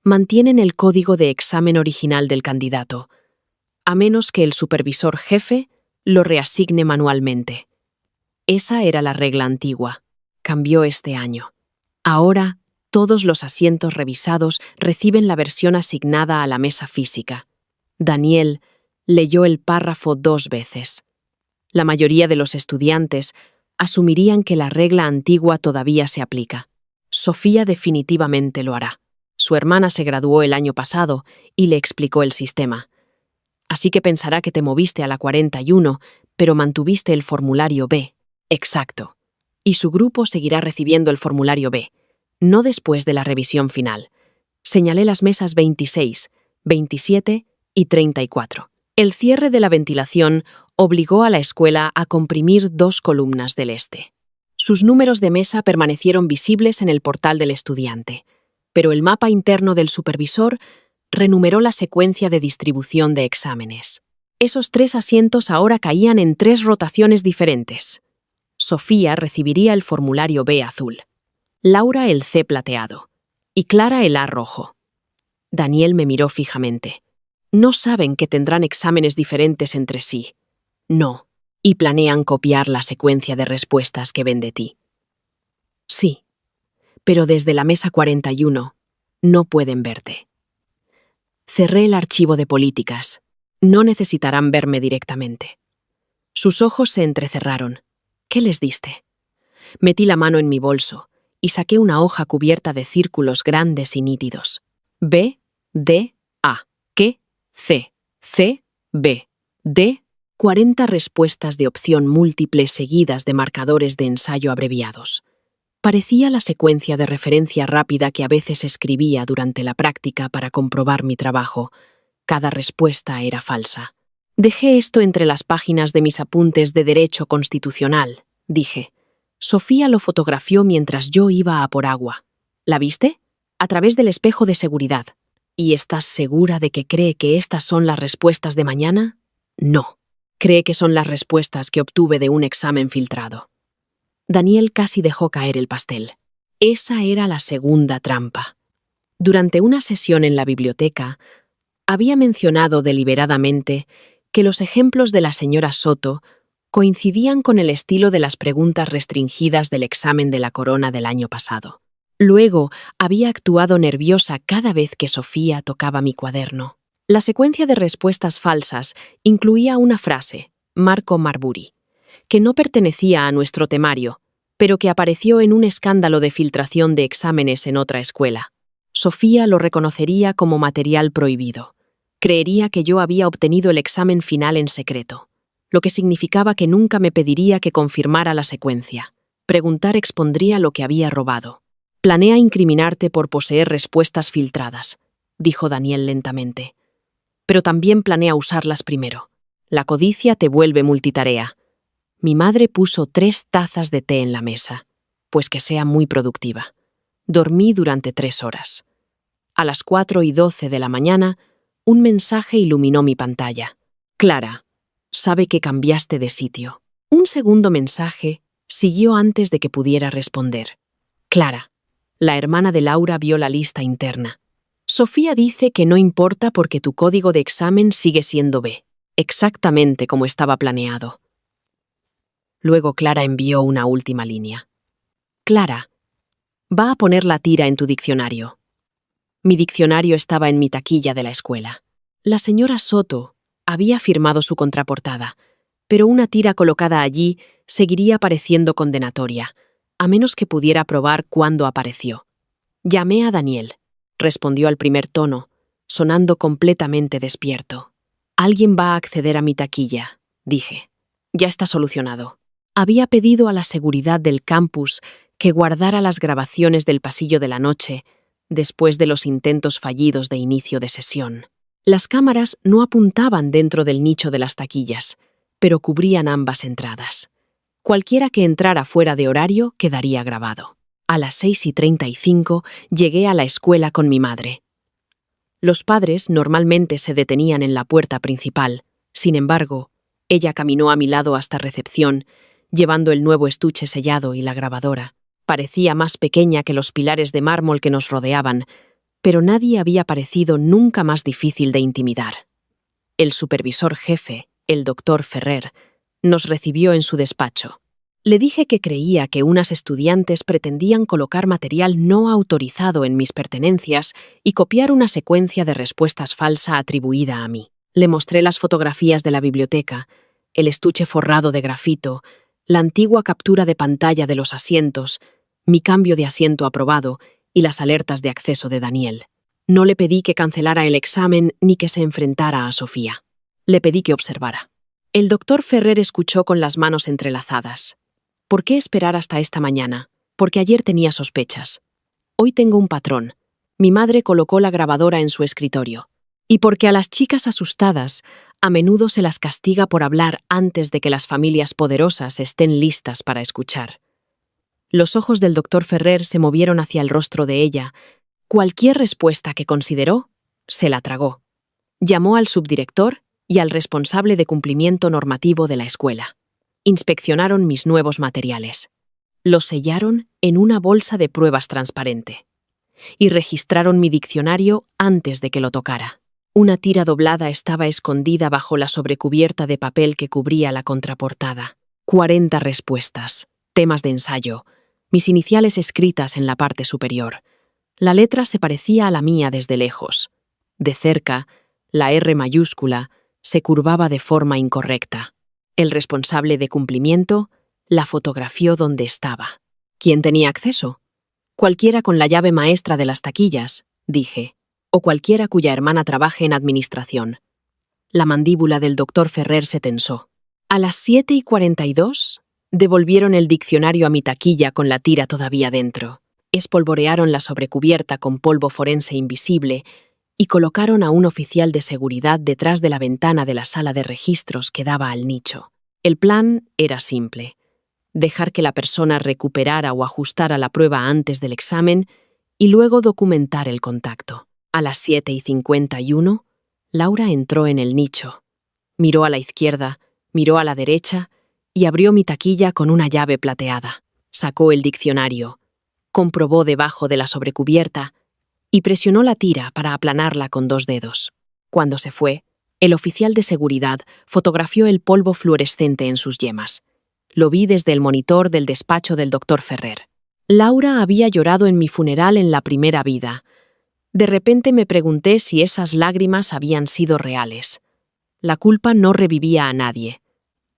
mantienen el código de examen original del candidato, a menos que el supervisor jefe lo reasigne manualmente. Esa era la regla antigua. Cambió este año. Ahora, todos los asientos revisados reciben la versión asignada a la mesa física. Daniel leyó el párrafo 2 veces. La mayoría de los estudiantes asumirían que la regla antigua todavía se aplica. Sofía definitivamente lo hará. Su hermana se graduó el año pasado y le explicó el sistema. Así que pensará que te moviste a la 41, pero mantuviste el formulario B. Exacto. Y su grupo seguirá recibiendo el formulario B, no después de la revisión final. Señalé las mesas 26, 27 y 34. El cierre de la ventilación obligó a la escuela a comprimir 2 columnas del este. Sus números de mesa permanecieron visibles en el portal del estudiante, pero el mapa interno del supervisor renumeró la secuencia de distribución de exámenes. Esos 3 asientos ahora caían en 3 rotaciones diferentes. Sofía recibiría el formulario B azul, Laura el C plateado y Clara el A rojo. Daniel me miró fijamente. No saben que tendrán exámenes diferentes entre sí. No. Y planean copiar la secuencia de respuestas que ven de ti. Sí. Pero desde la mesa 41 no pueden verte. Cerré el archivo de políticas. No necesitarán verme directamente. Sus ojos se entrecerraron. ¿Qué les diste? Metí la mano en mi bolso y saqué una hoja cubierta de círculos grandes y nítidos. B, D, A, Q, C, C, B, D, 40 respuestas de opción múltiple seguidas de marcadores de ensayo abreviados. Parecía la secuencia de referencia rápida que a veces escribía durante la práctica para comprobar mi trabajo. Cada respuesta era falsa. Dejé esto entre las páginas de mis apuntes de Derecho Constitucional, dije. Sofía lo fotografió mientras yo iba a por agua. ¿La viste? A través del espejo de seguridad. ¿Y estás segura de que cree que estas son las respuestas de mañana? No. Cree que son las respuestas que obtuve de un examen filtrado. Daniel casi dejó caer el pastel. Esa era la segunda trampa. Durante una sesión en la biblioteca, había mencionado deliberadamente que los ejemplos de la señora Soto coincidían con el estilo de las preguntas restringidas del examen de la corona del año pasado. Luego, había actuado nerviosa cada vez que Sofía tocaba mi cuaderno. La secuencia de respuestas falsas incluía una frase, Marco Marbury, que no pertenecía a nuestro temario, pero que apareció en un escándalo de filtración de exámenes en otra escuela. Sofía lo reconocería como material prohibido. Creería que yo había obtenido el examen final en secreto, lo que significaba que nunca me pediría que confirmara la secuencia. Preguntar expondría lo que había robado. Planea incriminarte por poseer respuestas filtradas, dijo Daniel lentamente. Pero también planea usarlas primero. La codicia te vuelve multitarea. Mi madre puso 3 tazas de té en la mesa, pues que sea muy productiva. Dormí durante 3 horas. A las 4:12 de la mañana, un mensaje iluminó mi pantalla. Clara, sabe que cambiaste de sitio. Un segundo mensaje siguió antes de que pudiera responder. Clara, la hermana de Laura vio la lista interna. Sofía dice que no importa porque tu código de examen sigue siendo B, exactamente como estaba planeado. Luego Clara envió una última línea. Clara, va a poner la tira en tu diccionario. Mi diccionario estaba en mi taquilla de la escuela. La señora Soto había firmado su contraportada, pero una tira colocada allí seguiría pareciendo condenatoria, a menos que pudiera probar cuándo apareció. Llamé a Daniel. Respondió al primer tono, sonando completamente despierto. Alguien va a acceder a mi taquilla, dije. Ya está solucionado. Había pedido a la seguridad del campus que guardara las grabaciones del pasillo de la noche después de los intentos fallidos de inicio de sesión. Las cámaras no apuntaban dentro del nicho de las taquillas, pero cubrían ambas entradas. Cualquiera que entrara fuera de horario quedaría grabado. A las 6:35 llegué a la escuela con mi madre. Los padres normalmente se detenían en la puerta principal. Sin embargo, ella caminó a mi lado hasta recepción, llevando el nuevo estuche sellado y la grabadora. Parecía más pequeña que los pilares de mármol que nos rodeaban, pero nadie había parecido nunca más difícil de intimidar. El supervisor jefe, el doctor Ferrer, nos recibió en su despacho. Le dije que creía que unas estudiantes pretendían colocar material no autorizado en mis pertenencias y copiar una secuencia de respuestas falsa atribuida a mí. Le mostré las fotografías de la biblioteca, el estuche forrado de grafito, la antigua captura de pantalla de los asientos, mi cambio de asiento aprobado y las alertas de acceso de Daniel. No le pedí que cancelara el examen ni que se enfrentara a Sofía. Le pedí que observara. El doctor Ferrer escuchó con las manos entrelazadas. ¿Por qué esperar hasta esta mañana? Porque ayer tenía sospechas. Hoy tengo un patrón. Mi madre colocó la grabadora en su escritorio. Y porque a las chicas asustadas a menudo se las castiga por hablar antes de que las familias poderosas estén listas para escuchar. Los ojos del doctor Ferrer se movieron hacia el rostro de ella. Cualquier respuesta que consideró, se la tragó. Llamó al subdirector y al responsable de cumplimiento normativo de la escuela. Inspeccionaron mis nuevos materiales. Los sellaron en una bolsa de pruebas transparente. Y registraron mi diccionario antes de que lo tocara. Una tira doblada estaba escondida bajo la sobrecubierta de papel que cubría la contraportada. 40 respuestas, temas de ensayo, mis iniciales escritas en la parte superior. La letra se parecía a la mía desde lejos. De cerca, la R mayúscula se curvaba de forma incorrecta. El responsable de cumplimiento la fotografió donde estaba. ¿Quién tenía acceso? Cualquiera con la llave maestra de las taquillas, dije, o cualquiera cuya hermana trabaje en administración. La mandíbula del doctor Ferrer se tensó. A las 7:42, devolvieron el diccionario a mi taquilla con la tira todavía dentro. Espolvorearon la sobrecubierta con polvo forense invisible y colocaron a un oficial de seguridad detrás de la ventana de la sala de registros que daba al nicho. El plan era simple: dejar que la persona recuperara o ajustara la prueba antes del examen y luego documentar el contacto. A las 7:51, Laura entró en el nicho. Miró a la izquierda, miró a la derecha y abrió mi taquilla con una llave plateada. Sacó el diccionario, comprobó debajo de la sobrecubierta y presionó la tira para aplanarla con 2 dedos. Cuando se fue, el oficial de seguridad fotografió el polvo fluorescente en sus yemas. Lo vi desde el monitor del despacho del doctor Ferrer. Laura había llorado en mi funeral en la primera vida. De repente me pregunté si esas lágrimas habían sido reales. La culpa no revivía a nadie.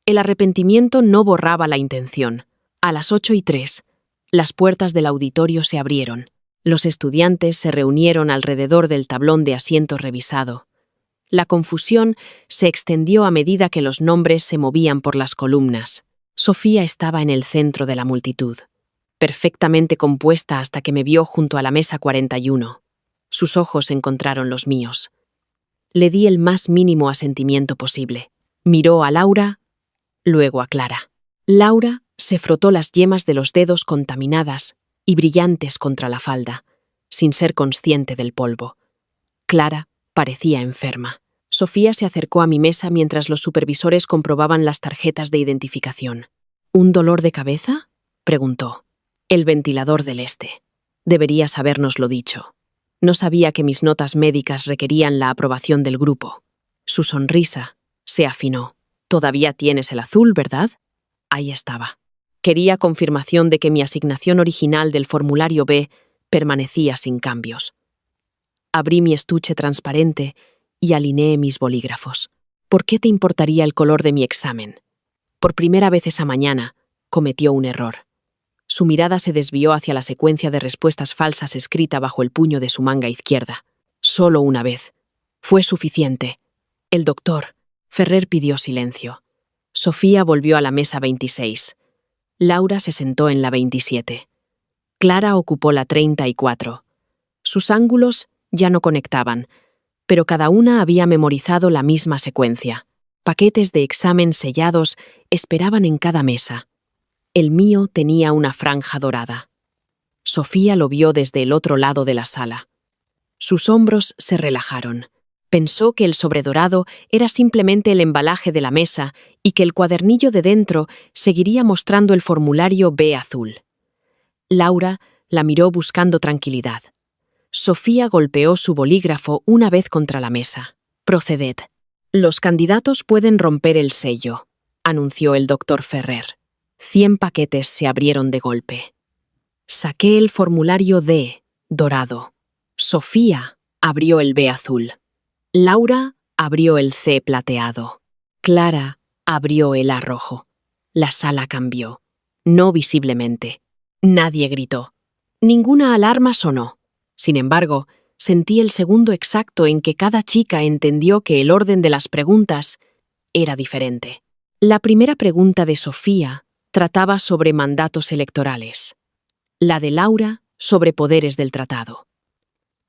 El arrepentimiento no borraba la intención. A las 8:03, las puertas del auditorio se abrieron. Los estudiantes se reunieron alrededor del tablón de asiento revisado. La confusión se extendió a medida que los nombres se movían por las columnas. Sofía estaba en el centro de la multitud, perfectamente compuesta hasta que me vio junto a la mesa 41. Sus ojos encontraron los míos. Le di el más mínimo asentimiento posible. Miró a Laura, luego a Clara. Laura se frotó las yemas de los dedos contaminadas y brillantes contra la falda, sin ser consciente del polvo. Clara parecía enferma. Sofía se acercó a mi mesa mientras los supervisores comprobaban las tarjetas de identificación. ¿Un dolor de cabeza?, preguntó. El ventilador del este. Deberías habérnoslo dicho. No sabía que mis notas médicas requerían la aprobación del grupo. Su sonrisa se afinó. Todavía tienes el azul, ¿verdad? Ahí estaba. Quería confirmación de que mi asignación original del formulario B permanecía sin cambios. Abrí mi estuche transparente y alineé mis bolígrafos. ¿Por qué te importaría el color de mi examen? Por primera vez esa mañana, cometió un error. Su mirada se desvió hacia la secuencia de respuestas falsas escrita bajo el puño de su manga izquierda. Solo una vez. Fue suficiente. El doctor Ferrer pidió silencio. Sofía volvió a la mesa 26. Laura se sentó en la 27. Clara ocupó la 34. Sus ángulos ya no conectaban, pero cada una había memorizado la misma secuencia. Paquetes de examen sellados esperaban en cada mesa. El mío tenía una franja dorada. Sofía lo vio desde el otro lado de la sala. Sus hombros se relajaron. Pensó que el sobredorado era simplemente el embalaje de la mesa y que el cuadernillo de dentro seguiría mostrando el formulario B azul. Laura la miró buscando tranquilidad. Sofía golpeó su bolígrafo una vez contra la mesa. Proceded. Los candidatos pueden romper el sello, anunció el doctor Ferrer. 100 paquetes se abrieron de golpe. Saqué el formulario D, dorado. Sofía abrió el B azul. Laura abrió el C plateado. Clara abrió el A rojo. La sala cambió. No visiblemente. Nadie gritó. Ninguna alarma sonó. Sin embargo, sentí el segundo exacto en que cada chica entendió que el orden de las preguntas era diferente. La primera pregunta de Sofía trataba sobre mandatos electorales. La de Laura sobre poderes del tratado.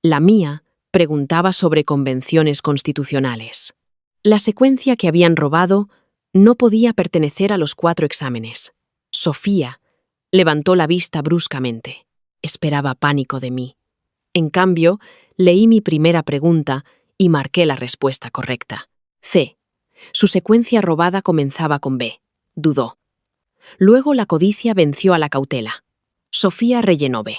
La mía preguntaba sobre convenciones constitucionales. La secuencia que habían robado no podía pertenecer a los 4 exámenes. Sofía levantó la vista bruscamente. Esperaba pánico de mí. En cambio, leí mi primera pregunta y marqué la respuesta correcta. C. Su secuencia robada comenzaba con B. Dudó. Luego la codicia venció a la cautela. Sofía rellenó B.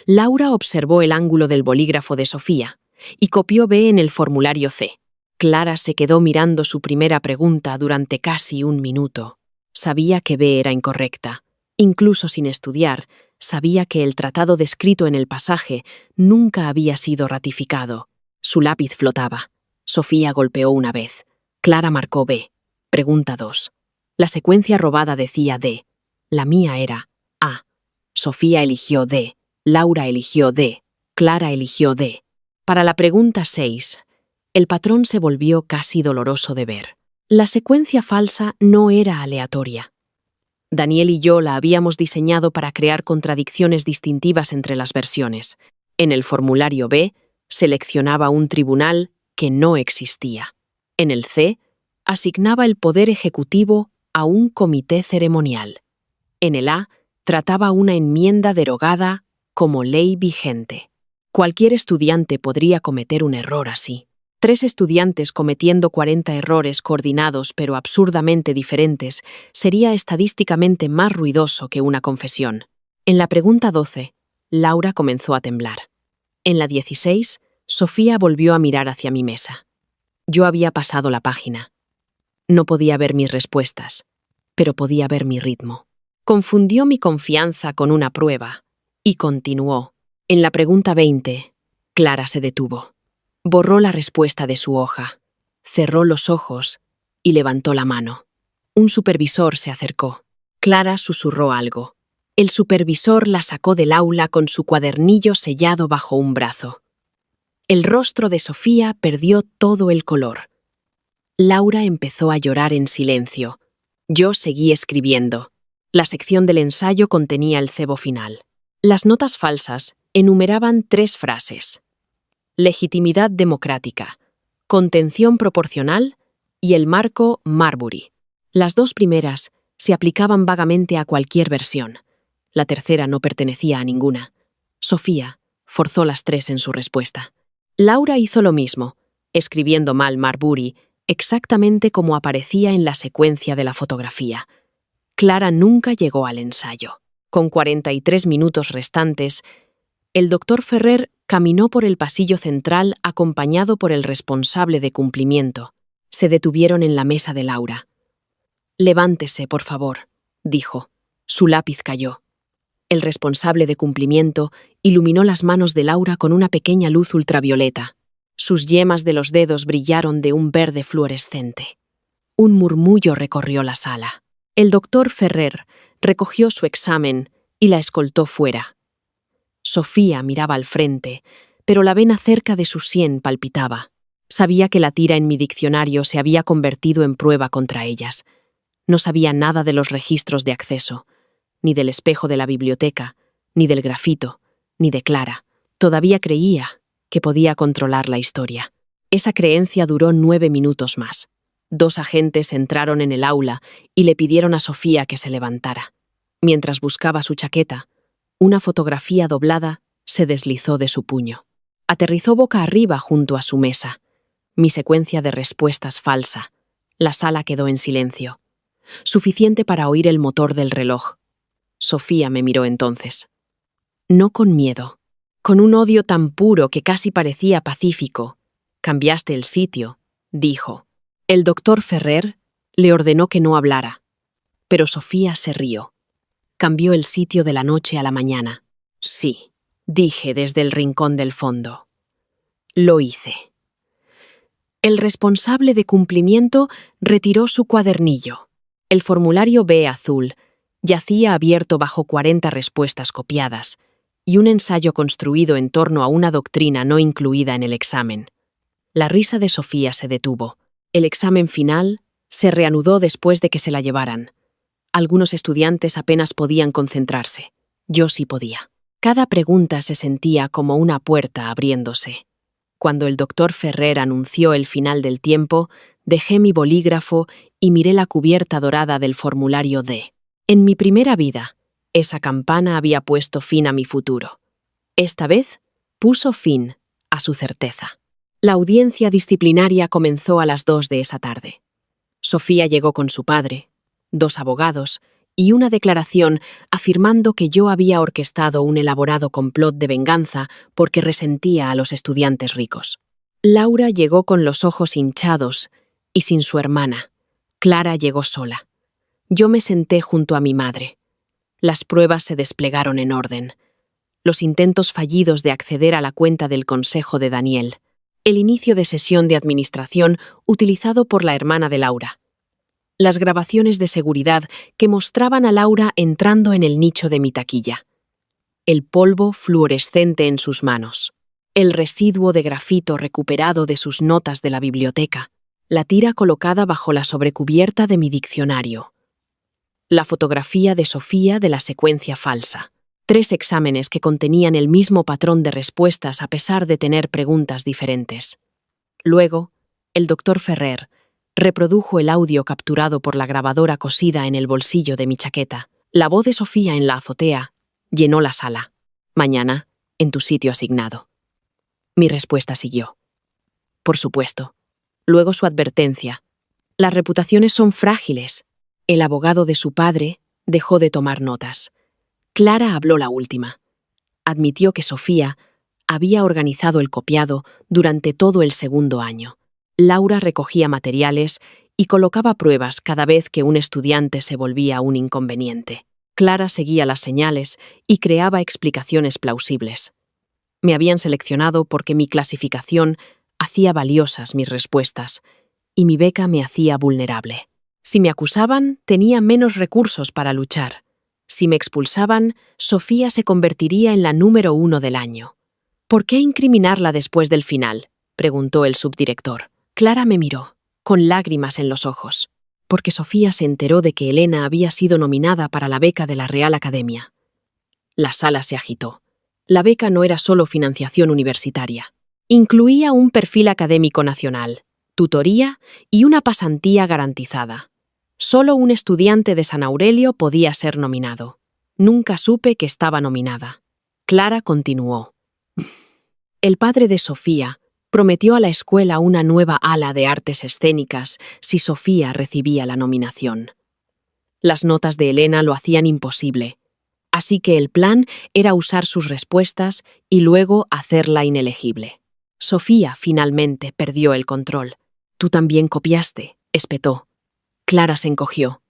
Laura observó el ángulo del bolígrafo de Sofía y copió B en el formulario C. Clara se quedó mirando su primera pregunta durante casi un minuto. Sabía que B era incorrecta. Incluso sin estudiar, sabía que el tratado descrito en el pasaje nunca había sido ratificado. Su lápiz flotaba. Sofía golpeó una vez. Clara marcó B. Pregunta 2. La secuencia robada decía D. La mía era A. Sofía eligió D. Laura eligió D. Clara eligió D. Para la pregunta 6, el patrón se volvió casi doloroso de ver. La secuencia falsa no era aleatoria. Daniel y yo la habíamos diseñado para crear contradicciones distintivas entre las versiones. En el formulario B, seleccionaba un tribunal que no existía. En el C, asignaba el poder ejecutivo a un comité ceremonial. En el A, trataba una enmienda derogada como ley vigente. Cualquier estudiante podría cometer un error así. 3 estudiantes cometiendo 40 errores coordinados pero absurdamente diferentes sería estadísticamente más ruidoso que una confesión. En la pregunta 12, Laura comenzó a temblar. En la 16, Sofía volvió a mirar hacia mi mesa. Yo había pasado la página. No podía ver mis respuestas, pero podía ver mi ritmo. Confundió mi confianza con una prueba y continuó. En la pregunta 20, Clara se detuvo. Borró la respuesta de su hoja, cerró los ojos y levantó la mano. Un supervisor se acercó. Clara susurró algo. El supervisor la sacó del aula con su cuadernillo sellado bajo un brazo. El rostro de Sofía perdió todo el color. Laura empezó a llorar en silencio. Yo seguí escribiendo. La sección del ensayo contenía el cebo final. Las notas falsas enumeraban 3 frases: legitimidad democrática, contención proporcional y el marco Marbury. Las 2 primeras se aplicaban vagamente a cualquier versión. La tercera no pertenecía a ninguna. Sofía forzó las 3 en su respuesta. Laura hizo lo mismo, escribiendo mal Marbury exactamente como aparecía en la secuencia de la fotografía. Clara nunca llegó al ensayo. Con 43 minutos restantes, el doctor Ferrer caminó por el pasillo central acompañado por el responsable de cumplimiento. Se detuvieron en la mesa de Laura. «Levántese, por favor», dijo. Su lápiz cayó. El responsable de cumplimiento iluminó las manos de Laura con una pequeña luz ultravioleta. Sus yemas de los dedos brillaron de un verde fluorescente. Un murmullo recorrió la sala. El doctor Ferrer recogió su examen y la escoltó fuera. Sofía miraba al frente, pero la vena cerca de su sien palpitaba. Sabía que la tira en mi diccionario se había convertido en prueba contra ellas. No sabía nada de los registros de acceso, ni del espejo de la biblioteca, ni del grafito, ni de Clara. Todavía creía que podía controlar la historia. Esa creencia duró 9 minutos más. 2 agentes entraron en el aula y le pidieron a Sofía que se levantara. Mientras buscaba su chaqueta, una fotografía doblada se deslizó de su puño. Aterrizó boca arriba junto a su mesa. Mi secuencia de respuestas falsa. La sala quedó en silencio. Suficiente para oír el motor del reloj. Sofía me miró entonces. No con miedo, con un odio tan puro que casi parecía pacífico. «Cambiaste el sitio», dijo. El doctor Ferrer le ordenó que no hablara. Pero Sofía se rió. Cambió el sitio de la noche a la mañana. Sí, dije desde el rincón del fondo. Lo hice. El responsable de cumplimiento retiró su cuadernillo. El formulario B azul yacía abierto bajo 40 respuestas copiadas y un ensayo construido en torno a una doctrina no incluida en el examen. La risa de Sofía se detuvo. El examen final se reanudó después de que se la llevaran. Algunos estudiantes apenas podían concentrarse. Yo sí podía. Cada pregunta se sentía como una puerta abriéndose. Cuando el doctor Ferrer anunció el final del tiempo, dejé mi bolígrafo y miré la cubierta dorada del formulario D. En mi primera vida, esa campana había puesto fin a mi futuro. Esta vez, puso fin a su certeza. La audiencia disciplinaria comenzó a las 2 de esa tarde. Sofía llegó con su padre, 2 abogados y una declaración afirmando que yo había orquestado un elaborado complot de venganza porque resentía a los estudiantes ricos. Laura llegó con los ojos hinchados y sin su hermana. Clara llegó sola. Yo me senté junto a mi madre. Las pruebas se desplegaron en orden. Los intentos fallidos de acceder a la cuenta del consejo de Daniel. El inicio de sesión de administración utilizado por la hermana de Laura. Las grabaciones de seguridad que mostraban a Laura entrando en el nicho de mi taquilla. El polvo fluorescente en sus manos. El residuo de grafito recuperado de sus notas de la biblioteca. La tira colocada bajo la sobrecubierta de mi diccionario. La fotografía de Sofía de la secuencia falsa. 3 exámenes que contenían el mismo patrón de respuestas a pesar de tener preguntas diferentes. Luego, el doctor Ferrer reprodujo el audio capturado por la grabadora cosida en el bolsillo de mi chaqueta. La voz de Sofía en la azotea llenó la sala. Mañana, en tu sitio asignado. Mi respuesta siguió. Por supuesto. Luego su advertencia. Las reputaciones son frágiles. El abogado de su padre dejó de tomar notas. Clara habló la última. Admitió que Sofía había organizado el copiado durante todo el segundo año. Laura recogía materiales y colocaba pruebas cada vez que un estudiante se volvía un inconveniente. Clara seguía las señales y creaba explicaciones plausibles. Me habían seleccionado porque mi clasificación hacía valiosas mis respuestas y mi beca me hacía vulnerable. Si me acusaban, tenía menos recursos para luchar. Si me expulsaban, Sofía se convertiría en la número 1 del año. ¿Por qué incriminarla después del final?, preguntó el subdirector. Clara me miró, con lágrimas en los ojos, porque Sofía se enteró de que Elena había sido nominada para la beca de la Real Academia. La sala se agitó. La beca no era solo financiación universitaria. Incluía un perfil académico nacional, tutoría y una pasantía garantizada. Solo un estudiante de San Aurelio podía ser nominado. Nunca supe que estaba nominada. Clara continuó. El padre de Sofía prometió a la escuela una nueva ala de artes escénicas si Sofía recibía la nominación. Las notas de Elena lo hacían imposible, así que el plan era usar sus respuestas y luego hacerla inelegible. Sofía finalmente perdió el control. «Tú también copiaste», espetó. Clara se encogió.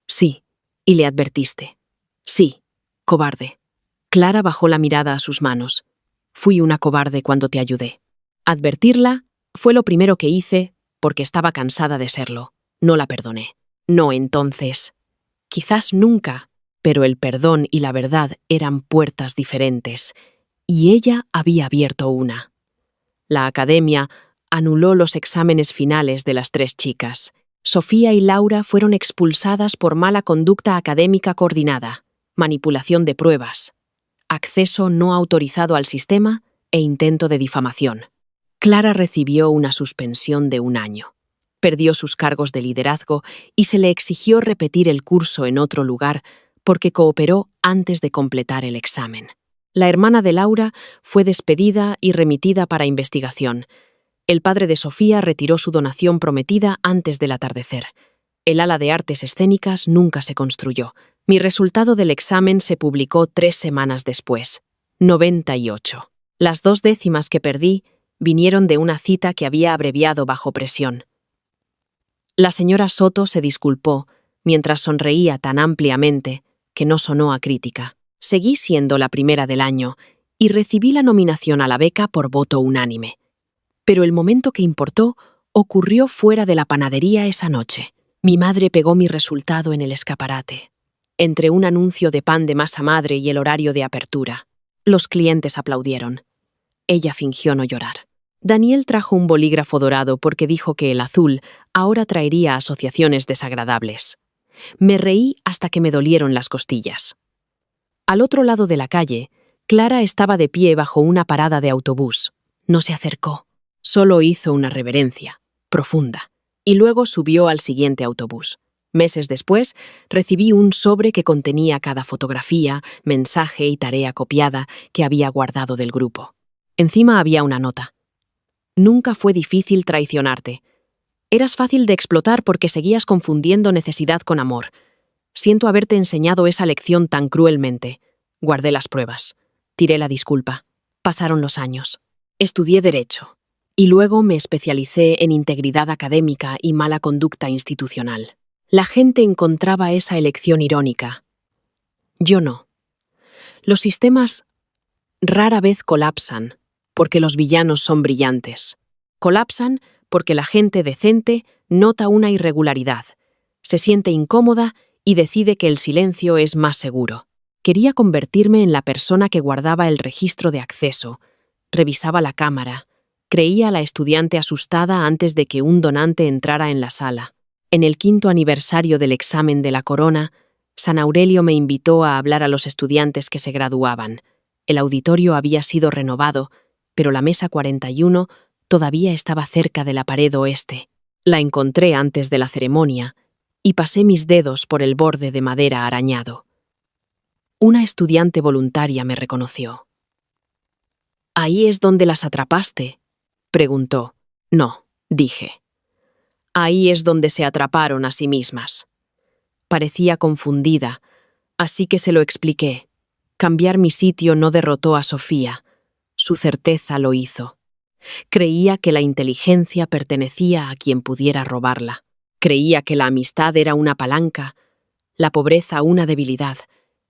«Sí, y le advertiste». «Sí, cobarde». Clara bajó la mirada a sus manos. «Fui una cobarde cuando te ayudé». Advertirla fue lo primero que hice porque estaba cansada de serlo. No la perdoné. No entonces. Quizás nunca, pero el perdón y la verdad eran puertas diferentes, y ella había abierto una. La academia anuló los exámenes finales de las 3 chicas. Sofía y Laura fueron expulsadas por mala conducta académica coordinada, manipulación de pruebas, acceso no autorizado al sistema e intento de difamación. Clara recibió una suspensión de 1 año. Perdió sus cargos de liderazgo y se le exigió repetir el curso en otro lugar porque cooperó antes de completar el examen. La hermana de Laura fue despedida y remitida para investigación. El padre de Sofía retiró su donación prometida antes del atardecer. El ala de artes escénicas nunca se construyó. Mi resultado del examen se publicó 3 semanas después. 98. Las 2 décimas que perdí vinieron de una cita que había abreviado bajo presión. La señora Soto se disculpó, mientras sonreía tan ampliamente que no sonó a crítica. Seguí siendo la primera del año y recibí la nominación a la beca por voto unánime. Pero el momento que importó ocurrió fuera de la panadería esa noche. Mi madre pegó mi resultado en el escaparate, entre un anuncio de pan de masa madre y el horario de apertura. Los clientes aplaudieron. Ella fingió no llorar. Daniel trajo un bolígrafo dorado porque dijo que el azul ahora traería asociaciones desagradables. Me reí hasta que me dolieron las costillas. Al otro lado de la calle, Clara estaba de pie bajo una parada de autobús. No se acercó, solo hizo una reverencia, profunda, y luego subió al siguiente autobús. Meses después, recibí un sobre que contenía cada fotografía, mensaje y tarea copiada que había guardado del grupo. Encima había una nota. Nunca fue difícil traicionarte. Eras fácil de explotar porque seguías confundiendo necesidad con amor. Siento haberte enseñado esa lección tan cruelmente. Guardé las pruebas. Tiré la disculpa. Pasaron los años. Estudié Derecho. Y luego me especialicé en integridad académica y mala conducta institucional. La gente encontraba esa elección irónica. Yo no. Los sistemas rara vez colapsan porque los villanos son brillantes. Colapsan porque la gente decente nota una irregularidad, se siente incómoda y decide que el silencio es más seguro. Quería convertirme en la persona que guardaba el registro de acceso, revisaba la cámara, creía a la estudiante asustada antes de que un donante entrara en la sala. En el 5º aniversario del examen de la corona, San Aurelio me invitó a hablar a los estudiantes que se graduaban. El auditorio había sido renovado, pero la mesa 41 todavía estaba cerca de la pared oeste. La encontré antes de la ceremonia y pasé mis dedos por el borde de madera arañado. Una estudiante voluntaria me reconoció. «¿Ahí es donde las atrapaste?», preguntó. «No», dije. «Ahí es donde se atraparon a sí mismas». Parecía confundida, así que se lo expliqué. Cambiar mi sitio no derrotó a Sofía. Su certeza lo hizo. Creía que la inteligencia pertenecía a quien pudiera robarla. Creía que la amistad era una palanca, la pobreza una debilidad,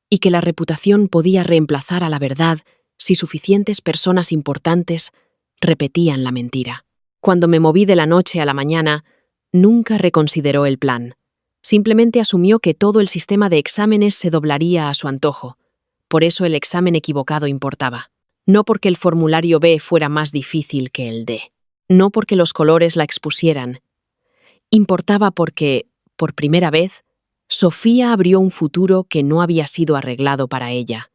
y que la reputación podía reemplazar a la verdad si suficientes personas importantes repetían la mentira. Cuando me moví de la noche a la mañana, nunca reconsideró el plan. Simplemente asumió que todo el sistema de exámenes se doblaría a su antojo. Por eso el examen equivocado importaba. No porque el formulario B fuera más difícil que el D. No porque los colores la expusieran. Importaba porque, por primera vez, Sofía abrió un futuro que no había sido arreglado para ella.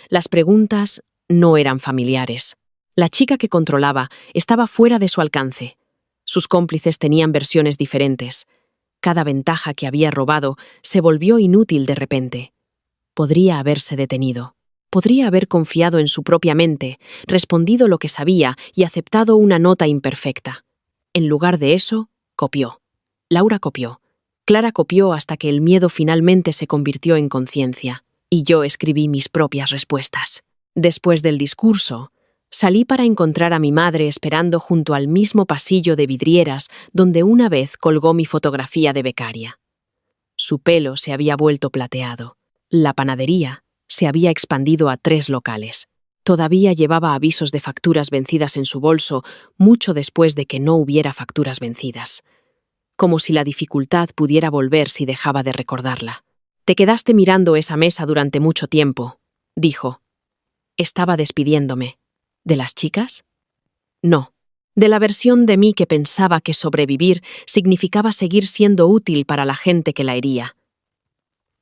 Las preguntas no eran familiares. La chica que controlaba estaba fuera de su alcance. Sus cómplices tenían versiones diferentes. Cada ventaja que había robado se volvió inútil de repente. Podría haberse detenido. Podría haber confiado en su propia mente, respondido lo que sabía y aceptado una nota imperfecta. En lugar de eso, copió. Laura copió. Clara copió hasta que el miedo finalmente se convirtió en conciencia, y yo escribí mis propias respuestas. Después del discurso, salí para encontrar a mi madre esperando junto al mismo pasillo de vidrieras donde una vez colgó mi fotografía de becaria. Su pelo se había vuelto plateado. La panadería se había expandido a 3 locales. Todavía llevaba avisos de facturas vencidas en su bolso mucho después de que no hubiera facturas vencidas. Como si la dificultad pudiera volver si dejaba de recordarla. «Te quedaste mirando esa mesa durante mucho tiempo», dijo. Estaba despidiéndome. ¿De las chicas? No. De la versión de mí que pensaba que sobrevivir significaba seguir siendo útil para la gente que la hería.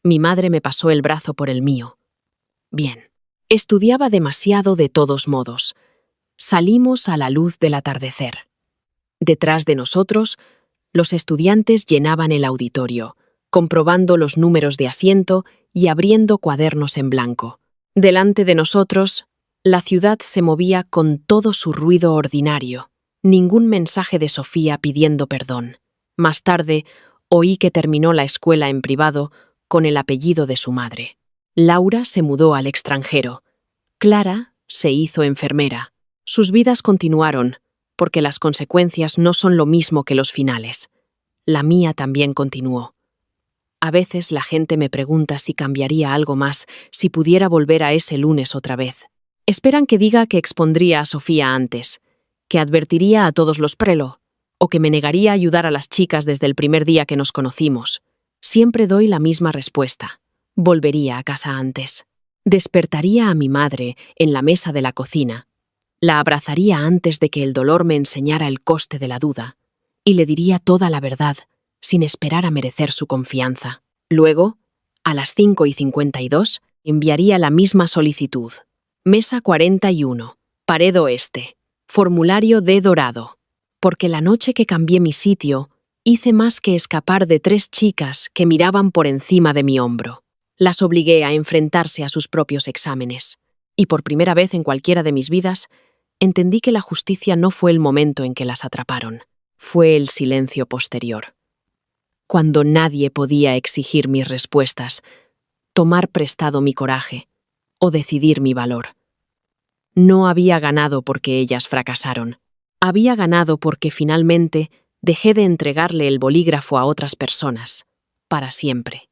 Mi madre me pasó el brazo por el mío. Bien. Estudiaba demasiado de todos modos. Salimos a la luz del atardecer. Detrás de nosotros, los estudiantes llenaban el auditorio, comprobando los números de asiento y abriendo cuadernos en blanco. Delante de nosotros, la ciudad se movía con todo su ruido ordinario. Ningún mensaje de Sofía pidiendo perdón. Más tarde, oí que terminó la escuela en privado con el apellido de su madre. Laura se mudó al extranjero. Clara se hizo enfermera. Sus vidas continuaron, porque las consecuencias no son lo mismo que los finales. La mía también continuó. A veces la gente me pregunta si cambiaría algo más si pudiera volver a ese lunes otra vez. Esperan que diga que expondría a Sofía antes, que advertiría a todos los prelo, o que me negaría a ayudar a las chicas desde el primer día que nos conocimos. Siempre doy la misma respuesta. Volvería a casa antes. Despertaría a mi madre en la mesa de la cocina. La abrazaría antes de que el dolor me enseñara el coste de la duda, y le diría toda la verdad, sin esperar a merecer su confianza. Luego, a las 5:52, enviaría la misma solicitud. Mesa 41, pared oeste, formulario D dorado. Porque la noche que cambié mi sitio, hice más que escapar de 3 chicas que miraban por encima de mi hombro. Las obligué a enfrentarse a sus propios exámenes. Y por primera vez en cualquiera de mis vidas, entendí que la justicia no fue el momento en que las atraparon. fue el silencio posterior. Cuando nadie podía exigir mis respuestas, tomar prestado mi coraje o decidir mi valor. No había ganado porque ellas fracasaron. Había ganado porque finalmente dejé de entregarle el bolígrafo a otras personas, para siempre.